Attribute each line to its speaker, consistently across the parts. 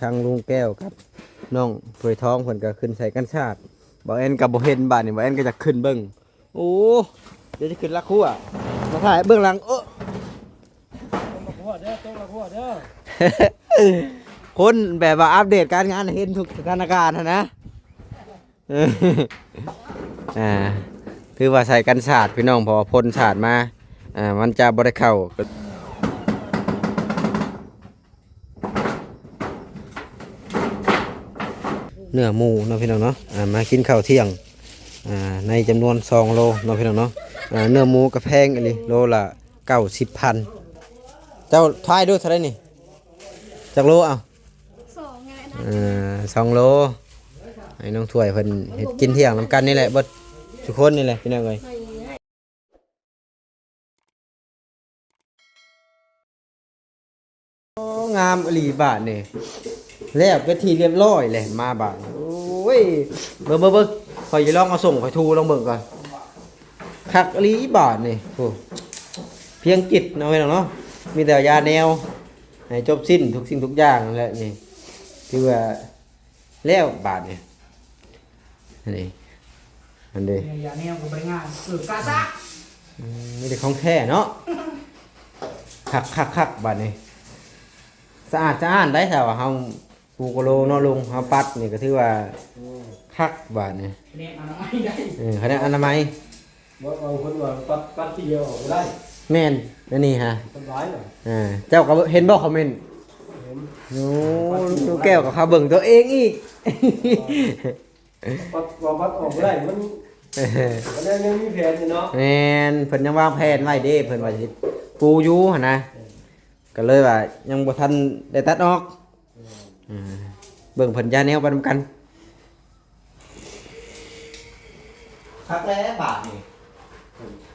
Speaker 1: ทางลุงแก้วครับน้องถวยท้องเพิ่นก็ขึ้นใส่กันชาติบ่แอนก็บ่เห็นบาดนี่บ่แอนก็จะขึ้นเบิ่งโอ้เดี๋ยวจะขึ้นลักคู่อ่ะมาถ่ายเบื้องหลังคนแบบว่าอัปเดตการงานเห็นทุกสถานการณ์นะถือว่าใส่กันศาสตร์พี่น้องพอพ่นศาสตร์มามันจะบ่ได้เข้าเนื้อหมูเนาะพี่น้องเนาะมากินข้าวเที่ยงในจำนวน2 โลเนาะพี่น้องเนาะเนื้อหมูกระแพงอันนี้โลละ90,000เจ้าทายด้วยเท่าไหร่นี่จักโลเอา2 โลให้น้องถ้วยเพิ่นเฮ็ดกินเที่ยงนำกันนี่แหละเบิดทุกคนนี่แหละพี่น้องเอ้ยงามอลีบาทนี่แล้วเป็นที่เรียบร้อยเลยมาบาทโอ้ยเบิ่งข่อยจะลองเอาส่งข่อยทูลองเบิ่งก่อนคักอลีบาทนี่โอ้เพียงจิตเนาะพี่น้องเนาะมีแต่ยาแนวให้จบสิ้นทุกสิ่งทุกอย่างนั่นแหละนี่คือว่าแล้วบาทนี่นี่อันนี้
Speaker 2: ยาแนวกับใบงานกาซะ
Speaker 1: มีแต่ของแท้เนาะคักบาทนี่สะอาดได้แต่ว่าเฮาปูกโลเนาะลุงเฮาปัดนี่ก็ถือว่าคักบาทนี่
Speaker 2: เนี่ยอนามัยได้
Speaker 1: คะแนนอนามัย
Speaker 3: บ่เอาคนว่าปัดทีเดียวออกได้
Speaker 1: แม่นนี่ฮะ
Speaker 3: สบายน่ะ
Speaker 1: เจ้าก็เห็นบ่คอมเมนต์โอ้ลูกแก้วกับเขาเบิ่งตัวเองอีก
Speaker 3: ปัดออกได้มันยังมีแผนอยู่เนาะ
Speaker 1: แม่นเพิ่นยังวางแผนไว้เด้เพิ่นว่าสิปูอยู่หั่นนะก็เลยว่ายังบ่ทันได้ตัดออกเบิ่งเพิ่นยาแนวไปนำกันคักแล้วบาทนี่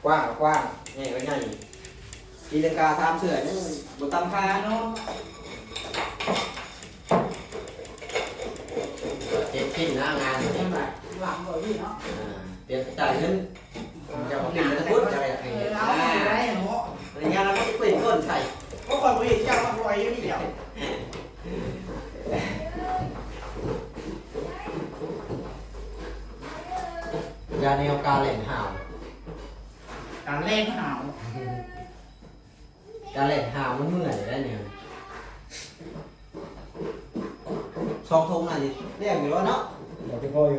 Speaker 1: กว้างใหญ่ก็ใหญ่ตีลังกา3เสือยังบ่ตำคาเนาะเจ็บขึ้นหน้างานนี่แบบ
Speaker 2: หลังบ่พี่เนาะ
Speaker 1: เปลี่ยนจ่ายเงินจะเอาเงินมาพูดอะไรอย่างเงี้ย
Speaker 2: ได้เนาะ
Speaker 1: อะไรเงี้ยเราก็เปลี่ยนก้นใส่
Speaker 2: เพราะความบ่เห็นเจ้ามันลอยอยู่นี่เดียว
Speaker 1: ยาแนวการเล่นห่าว
Speaker 2: การเล่นหาว
Speaker 1: การเล่นห่าวมันเมื่อยได้เนี่ย2 ทุ่มน่ะสิเรียกอยู่แล้วเนาะ
Speaker 3: เดี๋ยวจะค่อย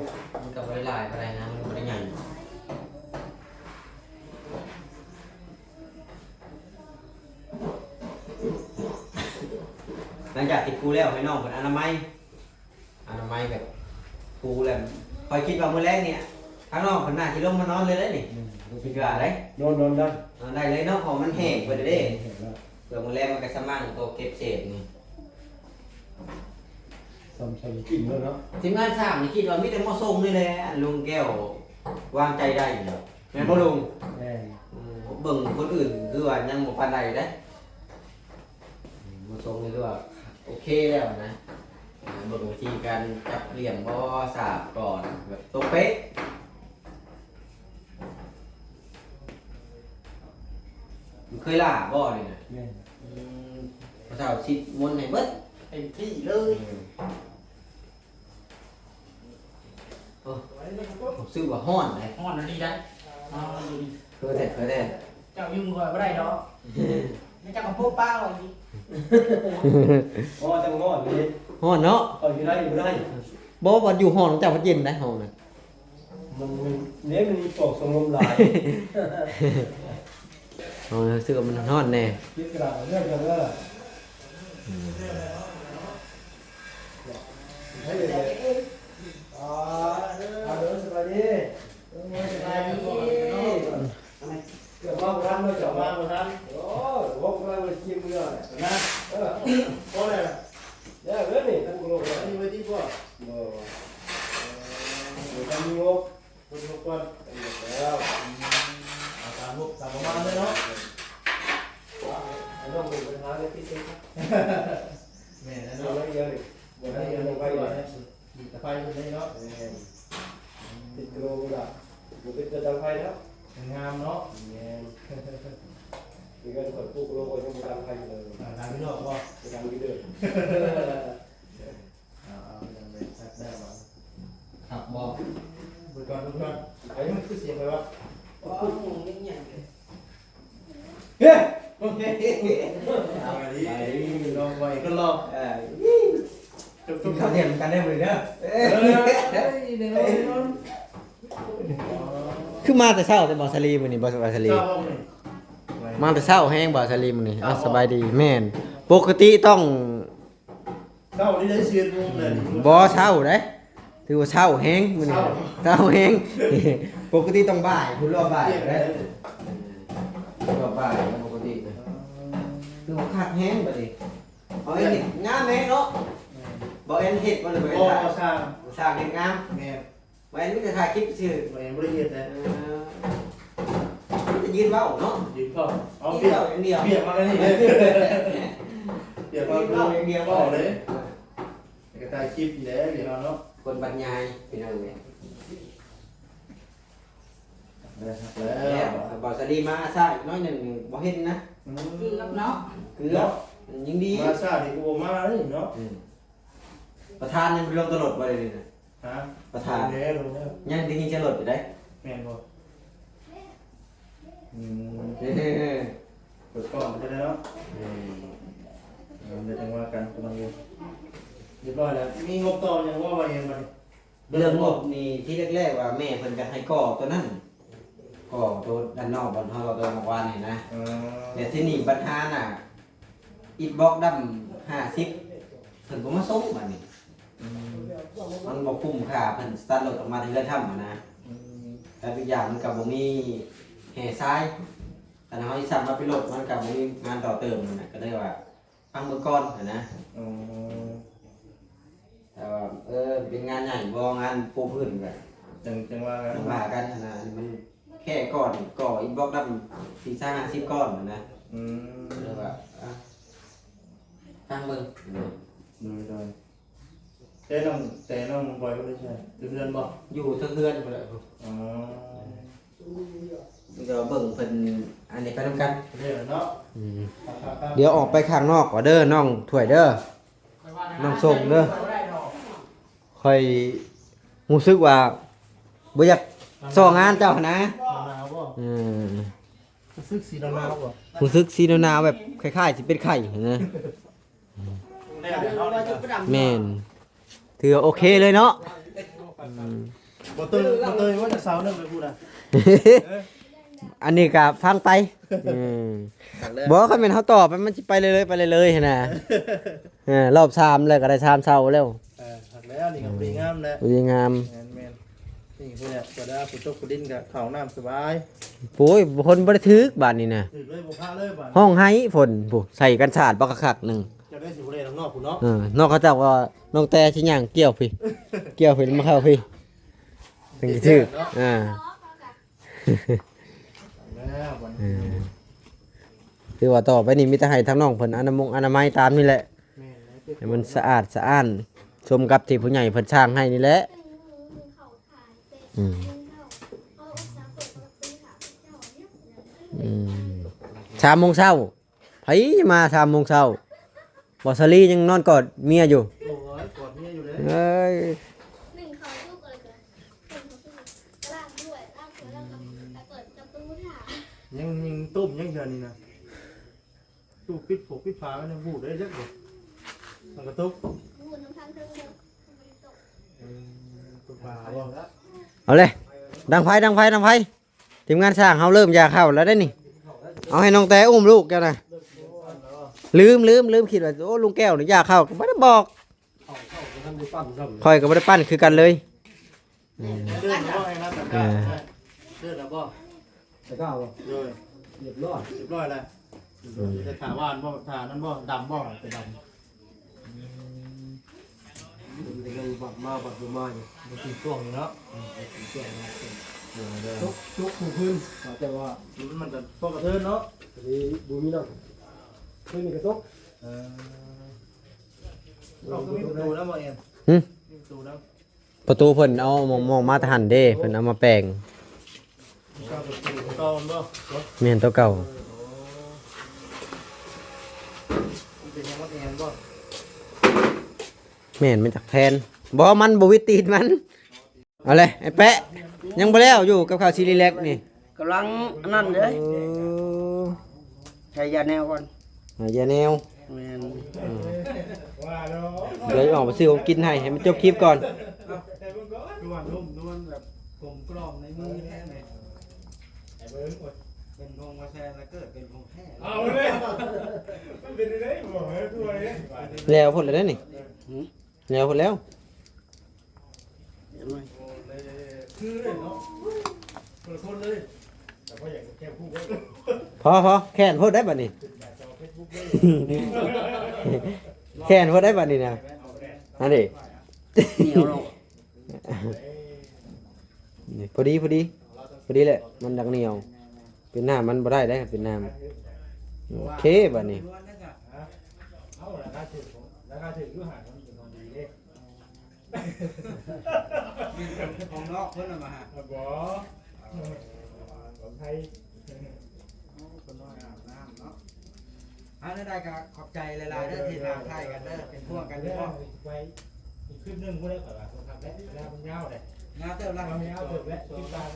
Speaker 1: มันกับลายอะไรนะมันไม่ใหญ่หลังจากติดกูแล้วให้น้องเป็นอนามัยแบบกูแล้วคอยคิดว่ามื้อแรกเนี่ยทั้งน้องคนหน้าที่ลงมานอนเลยได้นี่คิดว่าอะไร
Speaker 3: นอนได้
Speaker 1: นอนได้เลยเนาะของมันแห้งไปเด้เดี๋ยวมื้อแรกมันก็สมั่งตัวเก็บเศษนี่
Speaker 3: ทำใส่กินแล้วเนาะ
Speaker 1: ทีมงานสร้างนี่คิดว่ามีแต่มาส่งนี่แหละลุงแก้ววางใจได้อยู่แล้วแม่นบ่ลุงเบิ่งคนอื่นคือว่ายังบ่ปานใดเด้มาส่งนี่คือว่าโอเคแล้วนะเบิ่งวิธีการจับเหลี่ยมบ่สาบก่อนแบบตรงเป๊ะเคยล่าบ่นี่นะพระเจ้าชิดมนต์ให้เบิด
Speaker 2: เต็มที่เลย
Speaker 1: ผมซื้อว่าห้อนเลย
Speaker 2: ฮ้อนอันนี้ได้
Speaker 1: เคยแต่
Speaker 2: เจ้ายุ่งก่อนบ่ได้ดอกไม่จักมาพบป้าหรอกนี่
Speaker 3: จังงอดนี่
Speaker 1: ห้อนเนาะ
Speaker 3: อยู่ได้
Speaker 1: บ่ว่าอยู่ห้อนของเจ้าพัดเย็นได้ห้องน่ะ
Speaker 3: มันเนี่ยมันมีปอกสมลมหลาย
Speaker 1: ซื้อมันห้อนแน่
Speaker 3: ยึดกระดาษเรื่องกันเด้อให้เด็กเดินสบายดีเกี่ยวกับร้านไม่จับมาเหมือนกันโอ้วกมาเลยจิ้มเนื้อนะพอเลยเดี๋ยวเรื่องนี้ตั้งกลุ่มนี่ไว้ที่พ่อเดี๋ยวทำงบคุณทุกคนแล้วตามงบตามประมาณเลยเนาะต้องดูปัญหาในที่เช็คแม่แล้วเนาะเยอะเลยวันนี้ยังไปก่อนจะไปคนนี้เนาะติดโลกอะบุกจะดังไฟแล้วงามเนาะเนี่ยมีการกดปุ๊กโลกยังดังไฟเลย
Speaker 2: ทางพี่น้องว่า
Speaker 3: จะดังกี่เดือน
Speaker 1: กินข้าวเที่ยงกันได้เลยเด้อคือมาแต่เช้าแต่บ่สลีมื้อนี้บ่สบายสลีมาแต่เช้าแห้งบ่สลีมื้อนี้สบายดีแม่นปกติต้อง
Speaker 3: เช้านี่ได้เสียนวงเลย
Speaker 1: บ่เช้าเด้ถือว่าเช้าแห้งมื้อนี้เช้าแห้งปกติต้องบ่ายคุณรอบ่ายเด้รอบ่ายปกติคือว่าคักแห้งบัดนี้เอาเฮ็ดงามแม่เนาะบ่เอ็นเฮ็ดบ่เลยบ่
Speaker 3: บ่
Speaker 1: เฮ็ด
Speaker 3: สร้าง
Speaker 1: สร้างเฮ็ดงาม
Speaker 3: แม่
Speaker 1: บ่เอ็นมีแต่ถ่ายคลิปซื่อ
Speaker 3: แม่บ่ได้เฮ็ดนะ
Speaker 1: จะยืนเว้าเนาะ
Speaker 3: ยืนพ่อเอา
Speaker 1: ยืน
Speaker 3: เปีย
Speaker 1: เว้าก อย่างเดียว
Speaker 3: เปียกมาแล้วนี่เปียกมา
Speaker 1: ยืนเว้าอย่างเดียว
Speaker 3: บ่เลยกระต่ายคลิปอยู่แล้วเดี๋ยวเนาะ
Speaker 1: คนบรรยายพี่น้องเว้ย
Speaker 3: แล้ว
Speaker 1: แล้วบ่สลีมาซ่าอีกน้อยหนึงบ่เห็นนะ
Speaker 2: คือกับเนาะ
Speaker 1: เกลือยังดี
Speaker 3: มาซาดิกูบ่มาเลยเนาะ
Speaker 1: ประธานยังลงตลอดบ่ได้เลยนะ
Speaker 3: ฮะ
Speaker 1: ประธาน
Speaker 3: แล้วแล้ว
Speaker 1: ยังได้ยินจะหลดอยู่ได้
Speaker 3: แม่นบ่
Speaker 1: เออ
Speaker 3: เปิดกล้องจะได้เนาะเดี๋ยวจังว่ากันกำลังอยู่เรียบร้อยแล้วมีงบต่อยังว่าเองมัน
Speaker 1: เรื่องงบนี่ที่แรกๆว่าแม่เพิ่นก็ให้ก่อตัวนั้นก่อตัวด้านนอกบนเฮาตัวเมื่อวานนี่นะ แต่ที่นี่ปัญหาน่ะอิฐบล็อกดำ50เพิ่นบ่มาส่งบัดนี้มันบ่คุ้มค่าเพิ่นสตาร์ทรถออกมาที่เรือนถ้ำนะแต่อีกอย่างมันก็บ่มีแห่ทรายแต่เฮาสิสั่งมาเป็นรถมันก็บ่มีงานต่อเติมนั่นน่ะก็เลยว่าฟังเบิ่งก่อนนะแต่ว่าเป็นงานใหญ่บ่งานปูพื้นก็
Speaker 3: จังว่ากัน
Speaker 1: ว่ากันนะมันแค่ก้อนก่ออิฐบล็อกดำ450ก้อนนะก็เลยว่าฟังเบิ่ง
Speaker 3: โดยแต่น้องบอยก็ได้ใช่เดือนบ่
Speaker 1: อยู่เทือนพุ่นแหละ
Speaker 3: อ๋อ
Speaker 1: เดี๋ยวเบิ่งเพิ่นอันนี้ไปนำกัน
Speaker 3: เรียกเนาะ
Speaker 1: เดี๋ยวออกไปข้างนอกก่อนเด้อน้องถ้วยเด้อน้องส่งเด้อค่อยรู้สึกว่าบ่อยากซ้องานเจ้านะ
Speaker 3: หนาวบ่
Speaker 1: อืม
Speaker 3: ซึกสีหนาวบ่
Speaker 1: รู้สึกสีหนาวๆแบบคล้ายๆสิเป็นไข้นะ
Speaker 3: แน่เดี๋ยวเอา
Speaker 1: แม่นถือว่าโอเคเลยเนาะ
Speaker 3: บ่เตยว่าจะสาวนึงไปพูดน่ะ
Speaker 1: อันนี้ก็ฟังไปบอกว่าคันแม่นเฮาตอบมันสิไปเลยๆไปเลยๆหั่นน่ะรอบ3แล้วก็ได้3เช้าแล้ว
Speaker 3: หักแล้วนี่ก็ดีงามแล้ว
Speaker 1: ดีงาม
Speaker 3: แม่นนี่พวกเนี่ยก็ได้ฝนตกฝนดินก็เข้าน้ำสบาย
Speaker 1: โอ้ยคนบ่ได้ถึกบาดนี้น่ะ
Speaker 3: ถึกเลยบ่พาเลยบาด
Speaker 1: ห้องไห้ฝนผู้ใส่กันสาดบักคักๆหนึง
Speaker 3: จะได้สิบ่ได้ข้างนอกพุ่นเนาะ
Speaker 1: นอกเขาจากว่าน้องแต่สิย่างเกี่ยวพี่ เกี่ยวพี่มาเข้าพี่ถึงสิถึก
Speaker 3: แล้ววัน
Speaker 1: คือว่าต่อไปนี่มีแต่ให้ทั้งน้องเพิ่นอนามัยตามนี่แหละ
Speaker 3: แม่น
Speaker 1: ให้มันสะอาดสะอ้านชมกับที่ผู้ใหญ่เพิ่นสร้างให้นี่แหละ3 โมงเช้าไผมา3 โมงเช้าบ่สลียังนอนกอดเมียอยู่
Speaker 3: โอ้ยกอดเมียอยู่เลย
Speaker 1: เอ้ย
Speaker 4: หนึ่งเขาลูกอะไรกันคนเขาคือล่างด้วยล่างสวยล่างกับเปิดประตูถาม
Speaker 3: ยังต้มยังเดือนนี้นะตู้ปิดผกปิดฝามันยังบูดได้จักบ่มันกระตุก
Speaker 4: พูดน้ำทางเทิงเดิมมันตก
Speaker 3: ตู้ฝาบ่
Speaker 1: เอาเลยดังไฟทีมงานสร้างเฮาเริ่มอยากเข้าแล้วได้นี่เอาให้น้องแต่อุ้มลูกแกนะลืมคิดว่าโอ้ลุงแก้วนี่อยากเข้าก็บ่ได้บอกคอยก็บ่ได้ปั้นคือกันเลย
Speaker 3: เดินบ่ให้นะตะกร้าเดินแล้วบ่
Speaker 5: แต่ก็เอา
Speaker 3: โดย
Speaker 5: เรียบร้อย
Speaker 3: เรียบร้อยแล้วจะถาว่านบ่ถานั้นบ่ดำบ่เป็นดำ
Speaker 5: แต่ก็บักมาบักดูมาอยู่
Speaker 3: มันสิช่วงนี้เนาะ
Speaker 5: ทุกผู้พื้นแต่ว่า
Speaker 3: มันจะพวกกระเทินเนาะ
Speaker 5: ดีดูมีน้องพื้นนี่กระทบ
Speaker 3: เราก็มีประตูแล้วบ่เอ็ม
Speaker 1: หึ
Speaker 3: มีประตูแล้ว
Speaker 1: ประตูเพิ่นเอามองมาทหันเด้เพิ่นเอามาแปลง
Speaker 3: ก้าวประตูก้าวมันบ่
Speaker 1: แม่นตัวเก่า
Speaker 3: เป็นยังว่าเอ็มบ่
Speaker 1: แม่นมันจากแทนบ่มันบ่วิตีนมันเอาเลยไอ้แปะยังบ่แล้วอยู่กับข้าวซีรีเล็กนี่
Speaker 2: กำลังนั่นเลยใช้ยาแนวก่อน
Speaker 1: อย่าแนว
Speaker 2: แม่น
Speaker 3: ว่าเนาะ
Speaker 1: เดี๋ยวออกมาซื้อของกินให้มันจบคลิปก่อน
Speaker 3: แต่เบิ่งก่อน
Speaker 2: นวลนุ่มนวลแบบกลมกล่อมในมือแท้เลย
Speaker 3: ไอ้เบิ่งก่อน
Speaker 2: เป็นพงมาแซนแล้วเกิดเป็นพงแท้
Speaker 3: เอาเลยมันเป็นได้บ่ให้ตัวนี้
Speaker 1: แล้วพุ่นแล้วนี่แล้วพุ่นแล้ว
Speaker 3: คือเลยเนาะคนเลยแต่ว่าอย่างแค่พูดก็
Speaker 1: พอแค่นพูดได้บัดนี้ แค่นพูดได้บัดนี้นะอันนี้
Speaker 2: เหนียวลง
Speaker 1: นี่พอดีแหละมันดักเหนียวเป็นน้ำมันบ่ได้ได้เป็นน้ำโอเคบัดนี้
Speaker 3: เอาราคาถึงอยู่ห่างมันเป็นของดีเด้
Speaker 2: ของนอกเพิ่นมาหา
Speaker 3: บ่ของไทย
Speaker 2: คนน้อยอาบน้ำเนาะอันนั้นได้ก็ขอบใจหลายๆเด้อที่ทางไทยกันเด้อเป็นพวกกันเด้อ
Speaker 3: ไปอีกคลิปนึงพูดได้ก่อนว่าคนทำแล้วมันยาวเลย
Speaker 2: งานเติมรัก
Speaker 3: ทำยาวถึงแล้วคลิปการ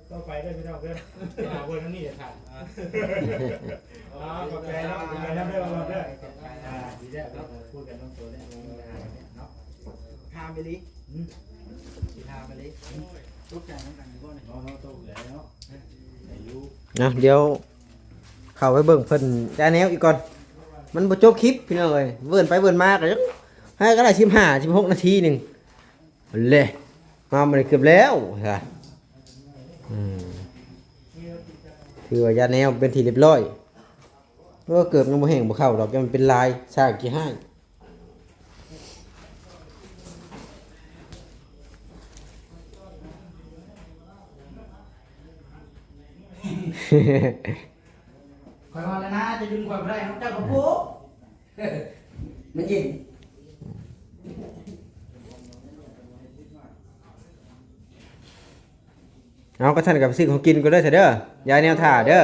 Speaker 3: ต้องไปได้พี่น้องเพื่อนบนนี้จะทันขอบใจนะขอบใจนะเด้อมาเด้อดีแล้พูดกันต้องตัวได้เนาะ
Speaker 2: ทามไปลิทามไปลิทุกอย่างต้องกันอยู่บ่เนี่ย
Speaker 3: น้องโตแล้วอายุ
Speaker 1: นะเดี๋ยวเข้าไปเบิ่งเพิ่นจาแนวอีกก่อนมันบ่จบคลิปพี่น้องเอ้ยเวิ้นไปเวิ้นมาก็ให้ก็ได้15 16 นาทีหนึงเลยมามันเกือบแล้วค่ะคือว่ายาแนวเป็นที่เรียบร้อยก็เกือบยังบ่แห้งบ่เข้าดอกยังมันเป็นลายซากกี่ให้
Speaker 2: คอยว่าแล้วนะจะดึงคอยไปได้น้องเจ้ากับปุ๊มันยิง
Speaker 1: เอาก็ท่านกับไปซื้อของกินก็ได้เถอะเด้อยายแนวถ่าเด้อ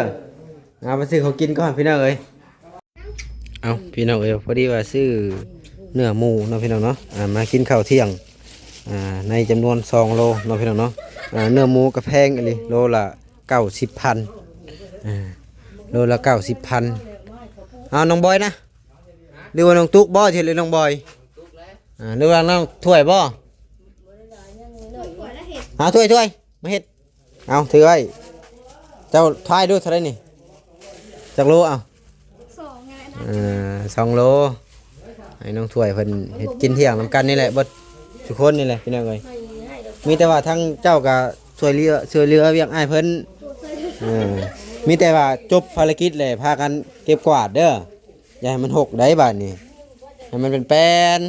Speaker 1: เอาไปซื้อของกินก่อนพี่น้องเอ้ยเอาพี่น้องเอ้ยพอดีว่าซื้อเนื้อหมูเนาะพี่น้องเนาะมากินข้าวเที่ยงในจำนวน2 โลเนาะพี่น้องเนาะเนื้อหมูกระแพงอะไรโลละ90,000โลละ90,000เอาน้องบอยนะหรือว่าน้องตุ๊กบ่ใช่หรือน้องบอยหรือว่าน้องถ้วยบ่
Speaker 4: ขวดละเห็ด
Speaker 1: เอาถ้วยมาเฮ็ดเอาถือไว้เจ้าทายดูเท่าไรนี่จักโลเอา
Speaker 4: 2ไงนะ
Speaker 1: 2 โลให้น้องถ้วยเพิ่นเฮ็ดกินเที่ยงนำกันนี่แหละเบิดทุกคนนี่แหละพี่น้องเอ้ยมีแต่ว่าทั้งเจ้าก็ช่วยเหลือเวียกอ้ายเพิ่นมีแต่ว่าจบภารกิจเลยพากันเก็บกวาดเด้ออย่าให้มันหกได้บาดนี้ให้มันเป็นแป้น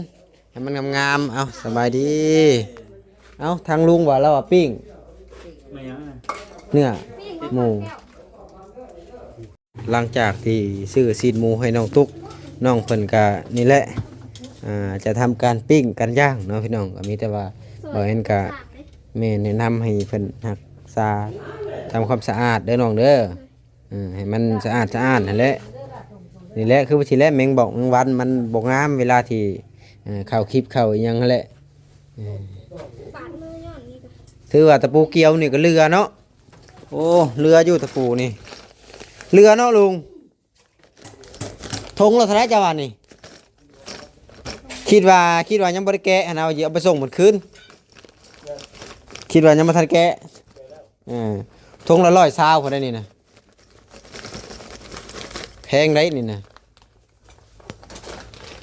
Speaker 1: ให้มันงามๆเอาสบายดีเอาทางลุงว่าเราว่าปิ้ง
Speaker 2: ไม่ยัง
Speaker 1: เนื้อหมูหลังจากที่ซื้อซีนหมูให้น้องตุ๊กน้องเพิ่นก็นี่แหละจะทำการปิ้งกันย่างเนาะพี่น้องก็มีแต่ว่าบ่เห็นก็แม่แนะนำให้เพิ่นรักษาทำความสะอาดเด้อน้องเด้อให้มันสะอาดนั่นแหละนี่แหละคือว่าทีแรกแมงบอกแมงวันมันบ่งามเวลาที่เข้าคลิปเข้าอีหยังนั่นแหละ
Speaker 4: ปาดมือย้อนนี่ก็
Speaker 1: ถือว่าตะปูเกี่ยวนี่ก็เรือเนาะโอ้เรืออยู่ตะปูนี่เรือเนาะลุงทงเราเท่าไหรจ้าวันนี่คิดว่ายังบ่ได้แกะหั่นเอาเอาไปส่งหมดคืนคิดว่ายังบ่ทันแกะทงละ120พอได้นี่นะแพงได้นี่นะ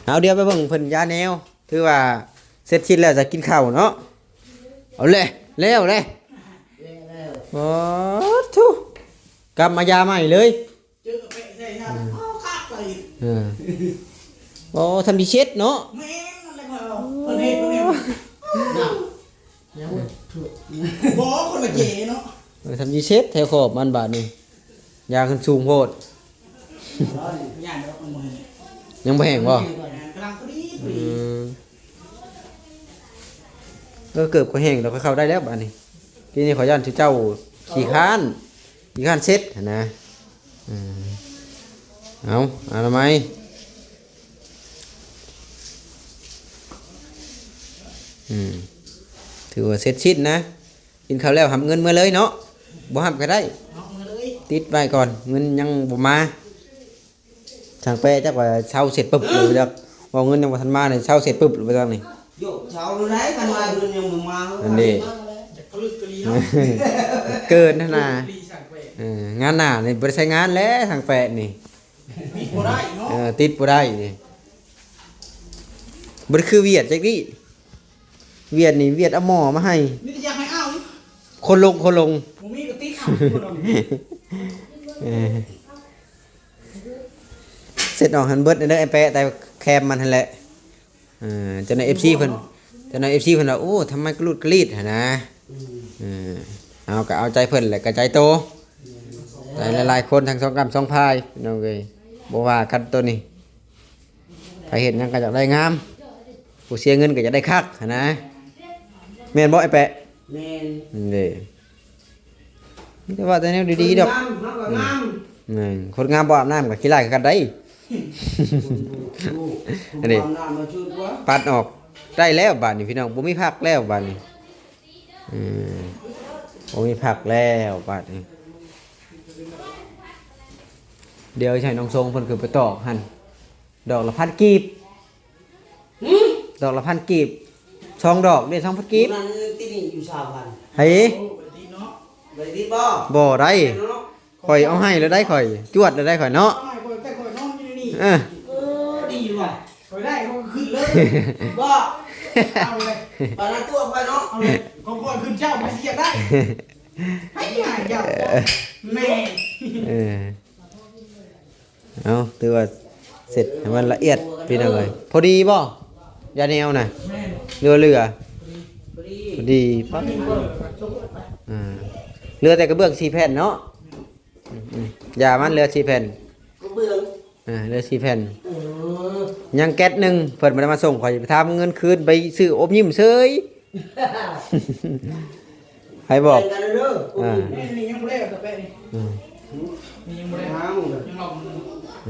Speaker 1: เอาเดี๋ยวไปเบิ่งเพิ่นยาแนวถือว่าเสร็จชิ้นแล้วจะกินข้าวเนาะเอาเลยเร็วเลยโอ้ทุกลับมายาใหม่เลย
Speaker 2: เจอเป๊ะใช่ไหมข้าไป
Speaker 1: โอ้ทำดีเช็ดเนาะ
Speaker 2: แม่อะไรมาคนเฮ็ดคนเฮ็ดบอกคนละเจ๋เนาะ
Speaker 1: ทำดีเช็ดแถวขอบมันบาทนี่ยาขึ้นสูงโพด
Speaker 2: ย่านแล้วมัน
Speaker 1: ยังไม่แห้งบ่
Speaker 2: กำลังพอดี
Speaker 1: เกือบก็แห้งเราก็เข้าได้แล้วบาทนี่ทีนี้ขอย่านชื่อเจ้าขี้ข้านเช็ดนะเอาทำไมถือว่าเสร็จชิ้นนะกินข้าวแล้วหับเงินมาเลยเนาะบ่หับก็ได้
Speaker 2: เอามาเลย
Speaker 1: ติดไว้ก่อนเงินยังบ่มา ช่างแปะจักว่าเช่าเสร็จปุ๊บเลยจักว่าเงินยังบ่ทันมานี่เช่าเสร็จปุ๊บเลยจังนี่
Speaker 2: โยกเช้าได้กันมาเดือนยังมึงมา
Speaker 1: อันนี้
Speaker 2: จะกลึกกะลีเนาะ
Speaker 1: เกินนะนะ
Speaker 2: ลีสั่งไป
Speaker 1: งานหน้านี่บ่ได้ใช้งานแล้วช่างแปะนี่
Speaker 2: มีบ่ได้เนาะ
Speaker 1: ติดบ่ได้นี่บ่ได้คือเวียดจักดิเวียดนี่เวียดเอาหม้อมาให้
Speaker 2: มีแต่อยากให้เอา
Speaker 1: คนลง
Speaker 2: บ่มีก็ติดเอาบ่ต้อง
Speaker 1: เออเสร็จออกหันเบิดเด้อไอ้แปะแต่แคมมันหั่นแหละเจ้านาย FC เพิ่นเจ้านาย FC เพิ่นว่าโอ้ทำไมกระลุดกระลีดหั่นนะเอาก็เอาใจเพิ่นแหละก็ใจโตใจหลายๆคนทั้งสองกำสองพายพี่น้องเอ้ยบ่ว่ากันตัวนี้ใครเห็นหยังก็อยากได้งามผู้เสียเงินก็อยากได้คักหั่นนะแม่นบ่ไอ้แปะ
Speaker 2: แม่น
Speaker 1: นี่แต่ว่าแต่แนวดีๆดอก
Speaker 2: งามงาม
Speaker 1: คนงามบ่อาบน้ำก็ขี้ไล่กันได้ อันนี้
Speaker 2: ความงามมาชุดวะ
Speaker 1: ปัดออกได้แล้วบาดนี้พี่น้องบ่มีผักแล้วบาดนี้บ่มีผักแล้วบาดนี้เดี๋ยวใช้น้องทรงเพิ่นคือไปตอกหั่นดอกละ1,000กีบดอกละ1,000กีบ2ดอกได้2,000กีบ
Speaker 2: นั้นที่นี่อยู่3,000
Speaker 1: เฮ้ย
Speaker 2: ได้ดีบ่
Speaker 1: บ่ได้ข่อยเอาให้แล้วได้ข่อยจวดแล้วได้ข่อยเนาะ
Speaker 2: แต่ข่อยนอนอยู่นี่
Speaker 1: เออ
Speaker 2: ดีว่ะข่อยได้ข่อยขึ้นเลยบ่เอาเลยบาดนั้นตัวข่อยเนาะเอาเลยของข่อยขึ้นเจ้าบ่เสียได้ให้หายเจ้าแม่
Speaker 1: เออเอาถือว่าเสร็จให้มันละเอียดพี่น้องเอ้ยพอดีบ่ยาแนวน่ะ
Speaker 2: แม่
Speaker 1: เรือพ
Speaker 2: พอดี
Speaker 1: อดีปั๊บเรือแต่กระเบื้อง4แผ่นเนาะอย่ามันเรือ4แผ่น
Speaker 2: กระเบื้อง
Speaker 1: เรือ4แผ่น
Speaker 2: เออ
Speaker 1: ยังแก๊สหนึงเพิ่นบ่ได้มาส่งข่อยไปทำเงินคืนไปซื้ออบยิ้มเฉย ให้บอก
Speaker 2: กันเด้อ
Speaker 6: นี่ยังไม่ได้กับแปะนี่
Speaker 1: อืม
Speaker 6: นี่ยังไม่ได้
Speaker 2: หา
Speaker 6: ยังหลอก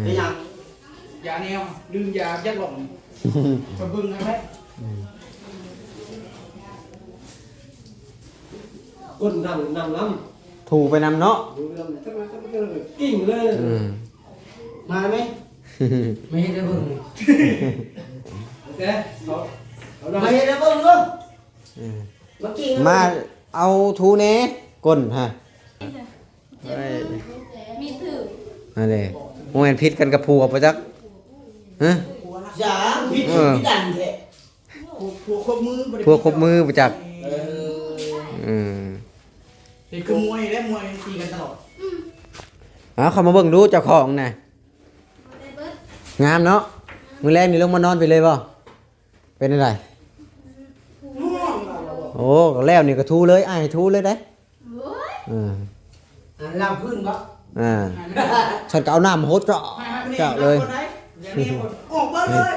Speaker 2: เป็นหยัง
Speaker 6: ยาแนวลืมยายัดหลอกกระบึงนะแม่
Speaker 5: ก้นนั่งน้
Speaker 1: ถูไปนำเนาะ
Speaker 5: ำดูน้ำทั้งกิ่งเลย
Speaker 2: มาไหมไม่ได้เบิ่ง
Speaker 5: โอเคเอาได้
Speaker 2: ไม่ได้เบิ่งเด้อมากิน
Speaker 1: มาเอาทูเน่ก้นฮะ
Speaker 4: มีถือ
Speaker 1: นั่นแหละโมเห็นพิษกันกับผัวปะจักฮะ
Speaker 2: อย่าผิดผิดดันแท้
Speaker 6: พวกครบมือ
Speaker 1: ผัวครบมือปะจัก
Speaker 2: เออ
Speaker 1: อืม
Speaker 6: เป็นคือมวยและมวยตีกันตลอด
Speaker 1: เอาเข้ามาเบิ่งดูเจ้าของน่ะ
Speaker 4: ได้เบิด
Speaker 1: งามเนาะมื้อแรกนี่ลงมานอนไปเลยบ่เป็นอะไร
Speaker 6: ม่วง
Speaker 1: โอ้ก็แล้วนี่ก็ทูเลยอ้ายทูเลยได้
Speaker 4: โอ้ย
Speaker 2: อันล่างพื้นบ่
Speaker 1: ฉันก็เอาน้ำโหดเจาะเจาะเลย
Speaker 6: ยาแนวออกเบิดเลย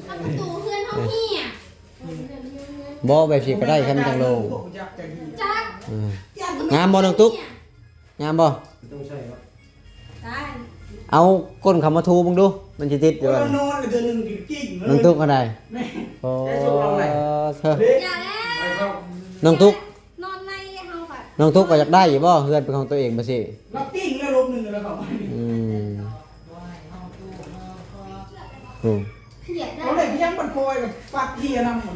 Speaker 4: เอาประตูเพื่อนห้องนี่อ่ะ
Speaker 1: บ่แบบสิก็ได้คันจังโลง
Speaker 4: จัก
Speaker 1: งามบ่น้องตุ๊กงามบ่
Speaker 5: ต้องใช่ครับ
Speaker 4: ได้
Speaker 1: เอาก้นเข้ามาทูมึงดูมันสิติดอยู่
Speaker 6: เรา
Speaker 1: บ่
Speaker 6: นอนเดือนหนึ่งจริง
Speaker 1: น้องตุ๊กก็ได้
Speaker 6: แม่
Speaker 1: โอ้
Speaker 6: ได้ชมเราไหน
Speaker 1: เธอ
Speaker 4: อย่าแล้ว
Speaker 1: น้องตุ๊ก
Speaker 4: นอนในเฮาแบบ
Speaker 1: น้องตุ๊กก็อยากได้อยู่บ่เฮือนเป็นของตัวเองบ่สิ
Speaker 6: เราติ้งแล้วลบหนึ่งแล้วครับ
Speaker 1: อืมอืม
Speaker 4: อยากได้
Speaker 6: เราได้ยังบันพอยปักเทียนำหมด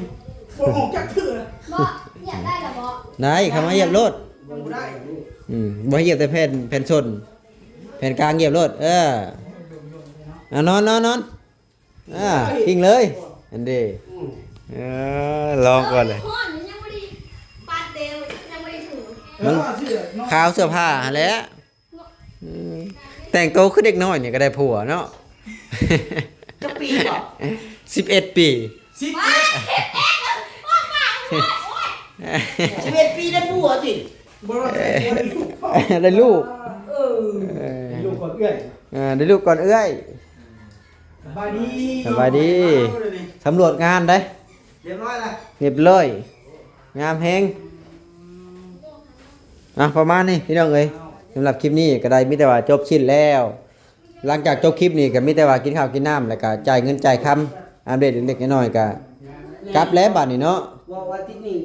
Speaker 6: ออกจากเถื่อ
Speaker 4: บ่อยากได้หรอบ่
Speaker 1: ได้เข้ามาเหยียบรถ
Speaker 6: ยังไม่ได้
Speaker 1: บ่ให้เหยียบแต่แผ่นชนแผ่นกลางเหยียบรถเอานอนทิ้งเลยอันเด้ลองก่อนเลย
Speaker 4: พ่อหนูยังไม่ได้ปาดเดวยังไม่ได้ถือ
Speaker 1: มันขาวเสื้อผ้าหั่นแหล้วแต่งตัวคือเด็กน้อยนี่ก็ได้ผัวเนาะ
Speaker 2: จะปีบ่
Speaker 1: 11 ปี
Speaker 6: สิบ
Speaker 2: 11 ปีได้ผัวติ
Speaker 6: บริวารได้ลูก
Speaker 1: ได้ลูก
Speaker 2: เออ
Speaker 5: ลูกก่อนเอื้อย
Speaker 1: ได้ลูกก่อนเอื้อย
Speaker 6: สบายดี
Speaker 1: สบายดี สำรวจงานได้
Speaker 2: เรียบร้อยแล้ว
Speaker 1: เรียบร้อยงามแฮงประมาณนี้พี่น้องเอ้ยสำหรับคลิปนี้ก็ได้มีแต่ว่าจบชิ้นแล้ว หลังจากจบคลิปนี้ก็มีแต่ว่ากินข้าวกินน้ำแล้วก็จ่ายเงินจ่ายคำอัปเดตเล็กๆน้อยๆก็กลับแล้วบัดนี้เนาะ
Speaker 2: ว่าที่นี่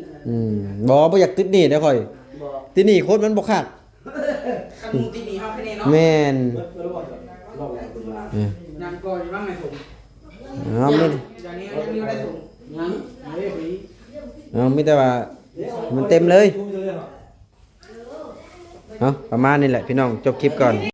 Speaker 1: บ่อยากติดหนี้เด้อข่อย
Speaker 2: บ่
Speaker 1: ติดหนี้โคตรมันบ่คัก
Speaker 6: กันมูที่นี่เฮาแค่นี้เนาะ
Speaker 1: แม่น
Speaker 5: เมื่อวันลองคุณมา
Speaker 6: ยัง บ้างในถุง
Speaker 1: เอามี
Speaker 6: อย่างนี้ยังอยู่ในถุงยังไม่ได้ปี
Speaker 1: เอามีแต่ว่ามันเต็มเลย เอาประมาณนี้แหละพี่น้องจบคลิปก่อน